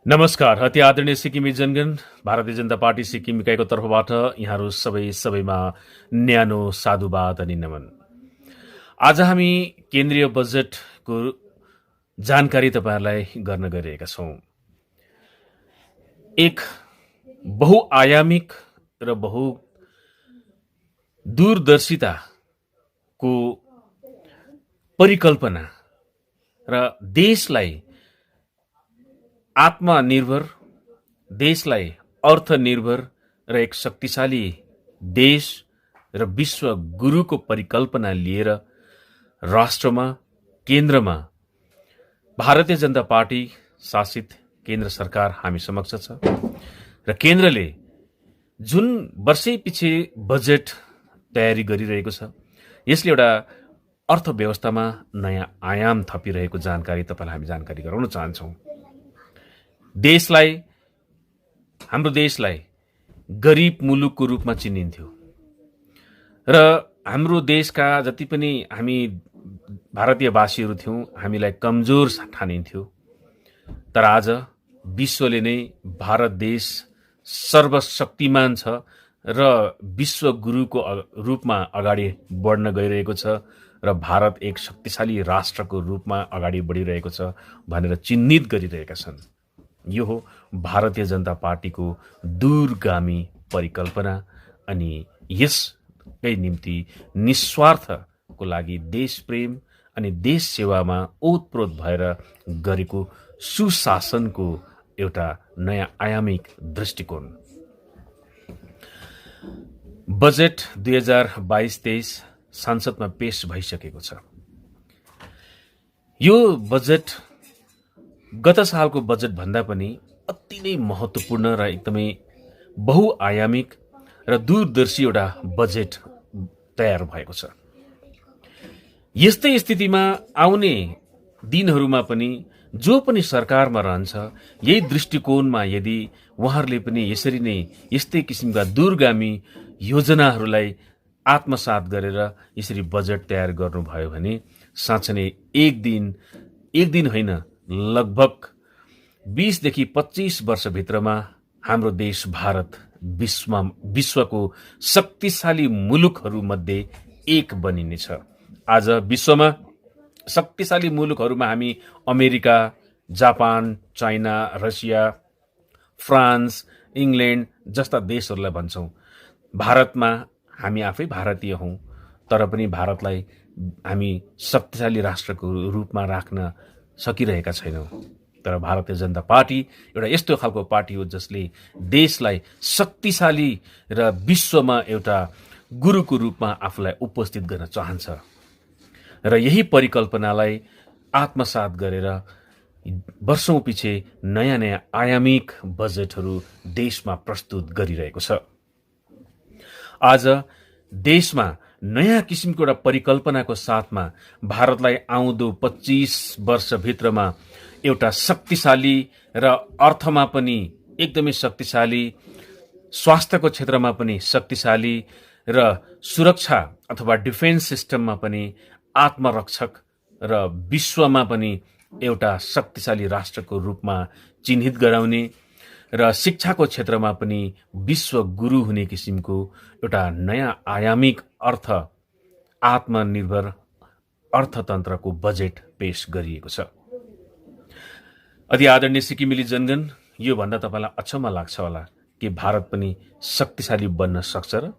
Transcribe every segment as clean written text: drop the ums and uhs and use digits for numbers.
नमस्कार, अति आदरणीय सिक्किमे जनगण, भारतीय जनता पार्टी सिक्किम इकाइको तर्फबाट यहाँहरू सबैमा न्यानो साधुवाद अनि नमन। आज हामी केन्द्रीय बजेटको जानकारी तपाईहरुलाई गर्न गइरहेका छौं। एक बहुआयामिक र बहु दूरदर्शिताको परिकल्पना र देशलाई आत्मनिर्भर, देशलाई अर्थनिर्भर र एक शक्तिशाली देश र विश्व गुरुको परिकल्पना लिएर राष्ट्रमा, केन्द्रमा भारतीय जनता पार्टी शासित केन्द्र सरकार हामी समक्ष छ र केन्द्रले जुन वर्षैपछि बजेट तयारी गरिरहेको छ, यसले एउटा अर्थव्यवस्थामा नयाँ आयाम थपिरहेको जानकारी तपाईलाई हामी जानकारी गराउन चाहन्छौं। हाम्रो देशलाई गरिब मुलुकको रूपमा चिनिन्थ्यो र हाम्रो देशका जति पनि हामी भारतीयवासीहरू थियौं, हामीलाई कमजोर ठानिन्थ्यो। तर आज विश्वले नै भारत देश सर्वशक्तिमान छ र विश्व गुरुको रूपमा अगाडि बढ्न गइरहेको छ र भारत एक शक्तिशाली राष्ट्रको रूपमा अगाडि बढिरहेको छ भनेर चिन्हित गरिरहेका छन्। यो हो भारतीय जनता पार्टीको दूरगामी परिकल्पना अनि यसकै निम्ति निस्वार्थको लागि देशप्रेम अनि देश सेवामा ओतप्रोत भएर गरेको सुशासनको एउटा नयाँ आयामिक दृष्टिकोण। बजेट 2022-23 संसदमा पेश भइसकेको छ। यो बजेट गत सालको बजेट भन्दा पनि अति नै महत्त्वपूर्ण र एकदमै बहुआयामिक र दूरदर्शी एउटा बजेट तयार भएको छ। यस्तै स्थितिमा आउने दिनहरूमा पनि जो पनि सरकारमा रहन्छ, यही दृष्टिकोणमा यदि उहाँहरूले पनि यसरी नै यस्तै किसिमका दूरगामी योजनाहरूलाई आत्मसात गरेर यसरी बजेट तयार गर्नुभयो भने साँच्चै नै एक दिन होइन, लगभग 20 देखि 25 वर्षभित्रमा हाम्रो देश भारत विश्वको शक्तिशाली मुलुकहरूमध्ये एक बनिनेछ। आज विश्वमा शक्तिशाली मुलुकहरूमा हामी America, Japan, China, Russia, France, England जस्ता देशहरूलाई भन्छौं। भारतमा हामी आफै भारतीय हौं, तर पनि भारतलाई हामी शक्तिशाली राष्ट्रको रूपमा राख्न सकिरहेका छैनौं। तर भारतीय जनता पार्टी एउटा यस्तो खालको पार्टी हो जसले देशलाई शक्तिशाली र विश्वमा एउटा गुरुको रूपमा आफूलाई उपस्थित गर्न चाहन्छ र यही परिकल्पनालाई आत्मसात गरेर वर्षौं पछि नयाँ नयाँ आयामिक बजेटहरू देशमा प्रस्तुत गरिरहेको छ। आज देशमा नयाँ किसिमको एउटा परिकल्पनाको साथमा भारतलाई आउँदो 25 वर्षभित्रमा एउटा शक्तिशाली र अर्थमा पनि एकदमै शक्तिशाली, स्वास्थ्यको क्षेत्रमा पनि शक्तिशाली र सुरक्षा अथवा डिफेन्स सिस्टममा पनि आत्मरक्षक र विश्वमा पनि एउटा शक्तिशाली राष्ट्रको रूपमा चिन्हित गराउने र शिक्षाको क्षेत्रमा पनि विश्व गुरु हुने किसिमको एउटा नयाँ आयामिक आत्मनिर्भर अर्थतन्त्रको बजेट पेश गरिएको छ। अति आदरणीय सिक्किमेली जनगण, यो भन्दा तपाईलाई अचम्म लाग्छ होला कि भारत पनि शक्तिशाली बन्न सक्छ र?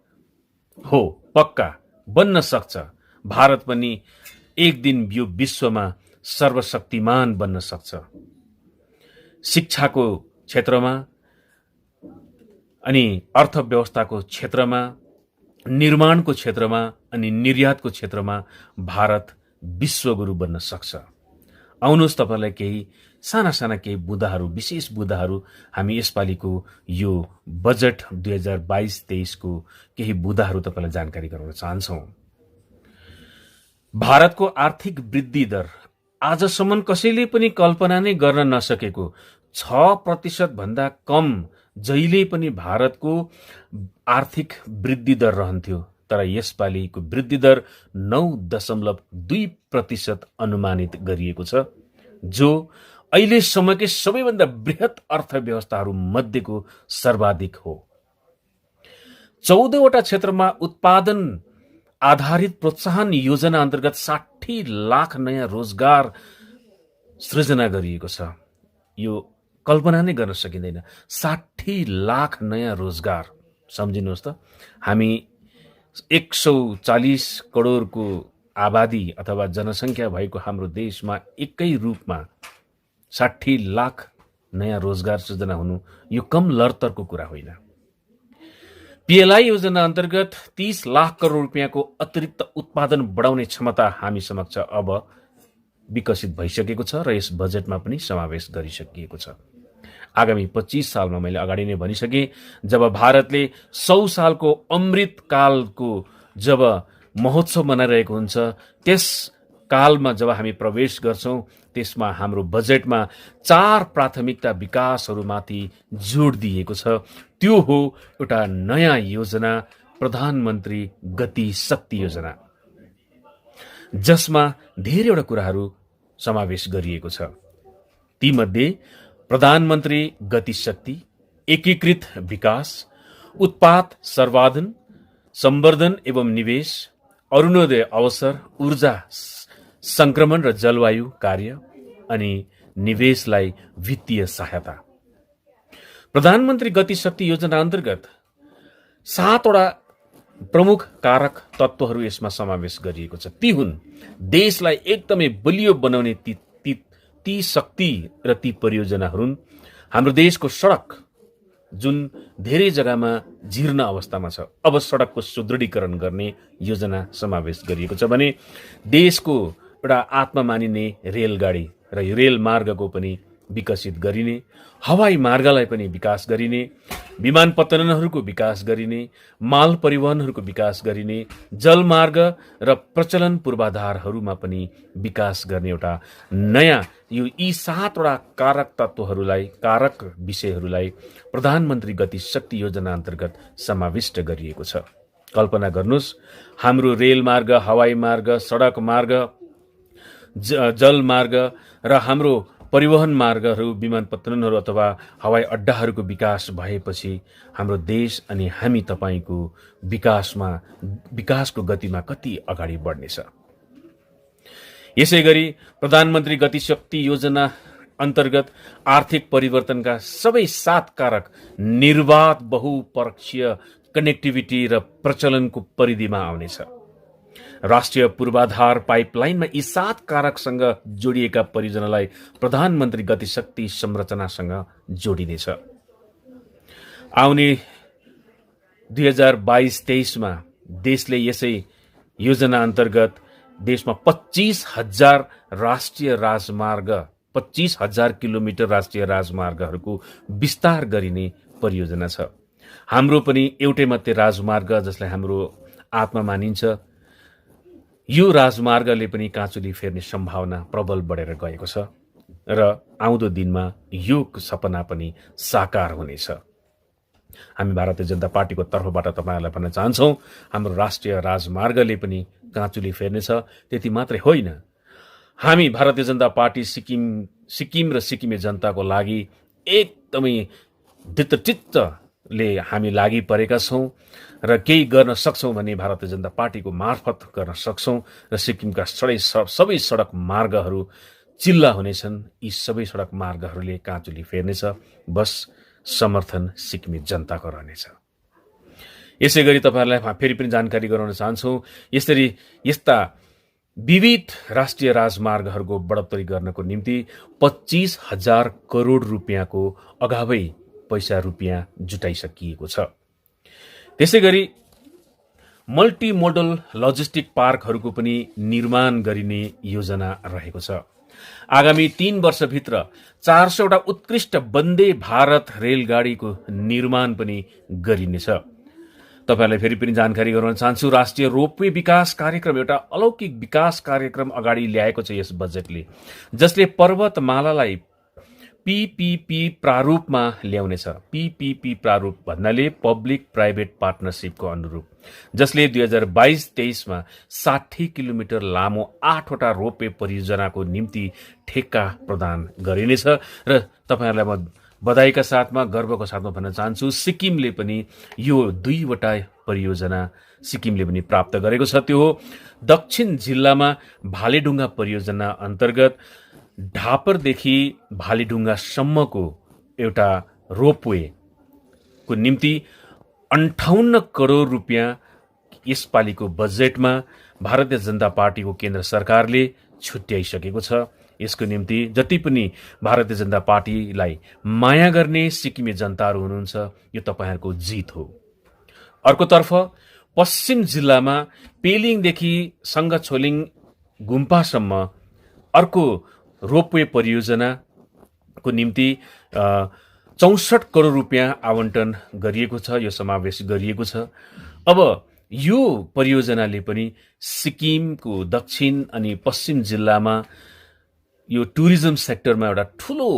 हो, पक्का बन्न सक्छ। भारत पनि एक दिन यो विश्वमा सर्वशक्तिमान बन्न सक्छ। शिक्षाको क्षेत्रमा अनि अर्थव्यवस्थाको क्षेत्रमा, निर्माणको क्षेत्रमा अनि निर्यातको क्षेत्रमा भारत विश्वगुरु बन्न सक्छ। आउनुहोस् तपाईलाई केही साना केही बुँदाहरू, विशेष बुँदाहरू हामी यसपालिको यो बजेट 2022-23 को केही बुँदाहरू तपाईलाई जानकारी गराउन चाहन्छौं। भारतको आर्थिक वृद्धि दर आजसम्म कसैले पनि कल्पना नै गर्न नसकेको 6% भन्दा कम जहिले पनि भारतको आर्थिक वृद्धि दर रहन्थ्यो। तर यसपालिको वृद्धि दर 9.2% अनुमानित गरिएको छ, जो अहिलेसम्मकै सबैभन्दा बृहत अर्थव्यवस्थाहरू मध्येको सर्वाधिक हो। 14वटा क्षेत्रमा उत्पादन आधारित प्रोत्साहन योजना अन्तर्गत 60 लाख नयाँ रोजगार सृजना गरिएको छ। यो कल्पना नै गर्न सकिँदैन। 60 लाख नयाँ रोजगार, सम्झिनुहोस् त। हामी 140 करोडको आबादी अथवा जनसङ्ख्या भएको हाम्रो देशमा एकै रूपमा 60 लाख नयाँ रोजगार सृजना हुनु यो कम लरतरको कुरा होइन। पीएलआई योजना अन्तर्गत 30 लाख करोड रुपियाँको अतिरिक्त उत्पादन बढाउने क्षमता हामी समक्ष अब विकसित भइसकेको छ र यस बजेटमा पनि समावेश गरिसकिएको छ। आगामी 25 सालमा मैले अगाडि नै भनिसकेँ, जब भारतले 100 सालको अमृत कालको जब महोत्सव मनाइरहेको हुन्छ, त्यस कालमा जब हामी प्रवेश गर्छौँ, त्यसमा हाम्रो बजेटमा 4 प्राथमिकता विकासहरूमाथि जोड दिएको छ। त्यो हो एउटा नयाँ योजना, प्रधानमन्त्री गति शक्ति योजना, जसमा धेरैवटा कुराहरू समावेश गरिएको छ। तीमध्ये प्रधानमन्त्री गति शक्ति, एकीकृत विकास, उत्पाद सर्वाधन, संवर्धन एवं निवेश, अरुणोदय अवसर, ऊर्जा संक्रमण र जलवायु कार्य अनि निवेशलाई वित्तीय सहायता। प्रधानमन्त्री गति शक्ति योजना अन्तर्गत 7वटा प्रमुख कारक तत्त्वहरू यसमा समावेश गरिएको छ। ती हुन् देशलाई एकदमै बलियो बनाउने ती शक्ति र ती परियोजनाहरू हुन्। हाम्रो देशको सडक जुन धेरै जग्गामा जीर्ण अवस्थामा छ, अब सडकको सुदृढीकरण गर्ने योजना समावेश गरिएको छ भने देशको एउटा आत्मा मानिने रेलगाडी र यो रेल मार्गको पनि विकसित गरिने, हवाई मार्गलाई पनि विकास गरिने, विमानपत्तनहरूको विकास गरिने, माल परिवहनहरूको विकास गरिने, जलमार्ग र प्रचलन पूर्वाधारहरूमा पनि विकास गर्ने एउटा नयाँ यी 7वटा कारक तत्त्वहरूलाई, कारक विषयहरूलाई प्रधानमन्त्री गति शक्ति योजना अन्तर्गत समाविष्ट गरिएको छ। कल्पना गर्नुहोस्, हाम्रो रेलमार्ग, हवाई मार्ग, सडक मार्ग, जलमार्ग र हाम्रो परिवहन मार्गहरू, विमानपत्तनहरू अथवा हवाई अड्डाहरूको विकास भएपछि हाम्रो देश अनि हामी तपाईँको विकासको गतिमा कति अगाडि बढ्नेछ। यसै गरी प्रधानमन्त्री गति शक्ति योजना अन्तर्गत आर्थिक परिवर्तनका सबै 7 कारक निर्वाध बहुपक्षीय कनेक्टिभिटी र प्रचलनको परिधिमा आउनेछ। राष्ट्रिय पूर्वाधार पाइपलाइनमा यी 7 कारकसँग जोडिएका परियोजनालाई प्रधानमन्त्री गति शक्ति संरचनासँग जोडिनेछ। आउने 2022-23 देशले यसै योजना अन्तर्गत देशमा 25,000 राष्ट्रिय राजमार्ग, 25,000 किलोमिटर राष्ट्रिय राजमार्गहरूको विस्तार गरिने परियोजना छ। हाम्रो पनि एउटै मात्रै राजमार्ग जसलाई हाम्रो आत्मा मानिन्छ, यो राजमार्गले पनि काँचुली फेर्ने सम्भावना प्रबल बढेर गएको छ र आउँदो दिनमा यो सपना पनि साकार हुनेछ। हामी भारतीय जनता पार्टीको तर्फबाट तपाईँहरूलाई भन्न चाहन्छौँ, हाम्रो राष्ट्रिय राजमार्गले पनि काँचुली फेर्नेछ। त्यति मात्रै होइन, हामी भारतीय जनता पार्टी सिक्किम र सिक्किमे जनताको लागि एकदमै चित्तले हामी लागि परेका छौँ र केही गर्न सक्छौँ भने भारतीय जनता पार्टीको मार्फत गर्न सक्छौँ र सिक्किमका सबै सडक मार्गहरू चिल्ला हुनेछन्। यी सबै सडक मार्गहरूले काँचुली फेर्नेछ। बस समर्थन सिक्किमे जनताको रहनेछ। यसै गरी तपाईँहरूलाई फेरि पनि जानकारी गराउन चाहन्छौँ, यस्ता विविध राष्ट्रिय राजमार्गहरूको बढोत्तरी गर्नको निम्ति 25,000 करोड रुपियाँको अगावै पैसा रुपियाँ जुटाइसकिएको छ। त्यसै गरी मल्टिमोडल लजिस्टिक पार्कहरूको पनि निर्माण गरिने योजना रहेको छ। आगामी 3 वर्षभित्र 400वटा उत्कृष्ट वन्दे भारत रेलगाडीको निर्माण पनि गरिनेछ। तपाईहरुलाई फेरि पनि जानकारी गराउन चाहन्छु, राष्ट्रिय रोपवे विकास कार्यक्रम एउटा अलौकिक विकास कार्यक्रम अगाडि ल्याएको छ यस बजेटले, जसले पर्वतमालालाई पीपीपी प्रारूपमा ल्याउनेछ। पीपीपी प्रारूप भन्नाले पब्लिक प्राइभेट पार्टनरसिपको अनुरूप, जसले 2022-23मा 60 किलोमिटर लामो 8वटा रोपवे परियोजनाको निम्ति ठेक्का प्रदान गरिनेछ। र तपाईहरुलाई म बधाईका साथमा गर्वको साथमा भन्न चाहन्छु, सिक्किमले पनि यो 2वटा परियोजना सिक्किमले पनि प्राप्त गरेको छ। त्यो हो दक्षिण जिल्लामा भालेढुङ्गा परियोजना अन्तर्गत ढापरदेखि भालेढुङ्गासम्मको एउटा रोपवे को निम्ति 58 करोड रुपियाँ यसपालिको बजेटमा भारतीय जनता पार्टीको केन्द्र सरकारले छुट्याइसकेको छ। यसको निम्ति जति पनि भारतीय जनता पार्टीलाई माया गर्ने सिक्किमे जनताहरू हुनुहुन्छ, यो तपाईहरुको जित हो। अर्कोतर्फ पश्चिम जिल्लामा पेलिङदेखि सङ्गछोलिङ गुम्पासम्म अर्को रोपवे परियोजनाको निम्ति 64 करोड रुपियाँ आवन्टन गरिएको छ, यो समावेश गरिएको छ। अब यो परियोजनाले पनि सिक्किमको दक्षिण अनि पश्चिम जिल्लामा यो टुरिज्म सेक्टरमा एउटा ठूलो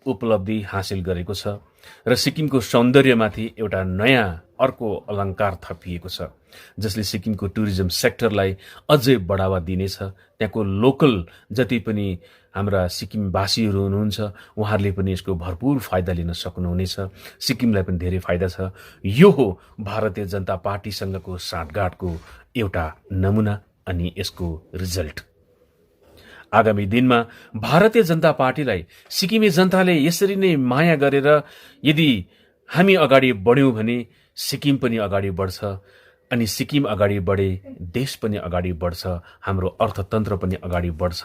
उपलब्धि हासिल गरेको छ र सिक्किमको सौन्दर्यमाथि एउटा नयाँ अर्को अलङ्कार थपिएको छ, जसले सिक्किमको टुरिज्म सेक्टरलाई अझै बढावा दिनेछ। त्यहाँको लोकल जति पनि हाम्रा सिक्किमवासीहरू हुनुहुन्छ, उहाँहरूले पनि यसको भरपूर फाइदा लिन सक्नुहुनेछ। सिक्किमलाई पनि धेरै फाइदा छ। यो हो भारतीय जनता पार्टीसँगको साँठगाँठको एउटा नमुना अनि यसको रिजल्ट। आगामी दिनमा भारतीय जनता पार्टीलाई सिक्किमे जनताले यसरी नै माया गरेर यदि हामी अगाडि बढ्यौं भने सिक्किम पनि अगाडि बढ्छ, अनि सिक्किम अगाडि बढे देश पनि अगाडि बढ्छ, हाम्रो अर्थतन्त्र पनि अगाडि बढ्छ।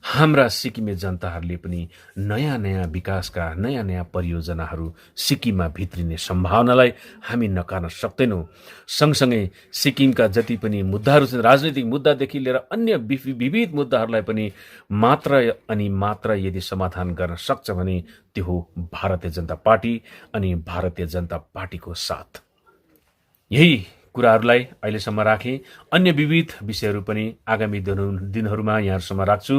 हाम्रा सिक्किमे जनताहरूले पनि नयाँ नयाँ विकासका नयाँ नयाँ परियोजनाहरू सिक्किममा भित्रिने सम्भावनालाई हामी नकार्न सक्दैनौँ। सँगसँगै सिक्किमका जति पनि मुद्दाहरू छन्, राजनैतिक मुद्दादेखि लिएर अन्य विविध मुद्दाहरूलाई पनि मात्र अनि मात्र यदि समाधान गर्न सक्छ भने त्यो हो भारतीय जनता पार्टी अनि भारतीय जनता पार्टीको साथ। यही कुराहरूलाई अहिलेसम्म राखेँ। अन्य विविध विषयहरू पनि आगामी दिनहरूमा यहाँहरूसम्म राख्छु।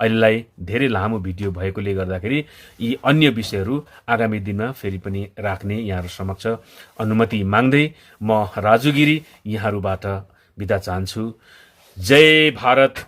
अहिलेलाई धेरै लामो भिडियो भएकोले गर्दाखेरि यी अन्य विषयहरू आगामी दिनमा फेरि पनि राख्ने यहाँहरू समक्ष अनुमति माग्दै म राजु गिरी यहाँहरूबाट बिदा चाहन्छु। जय भारत,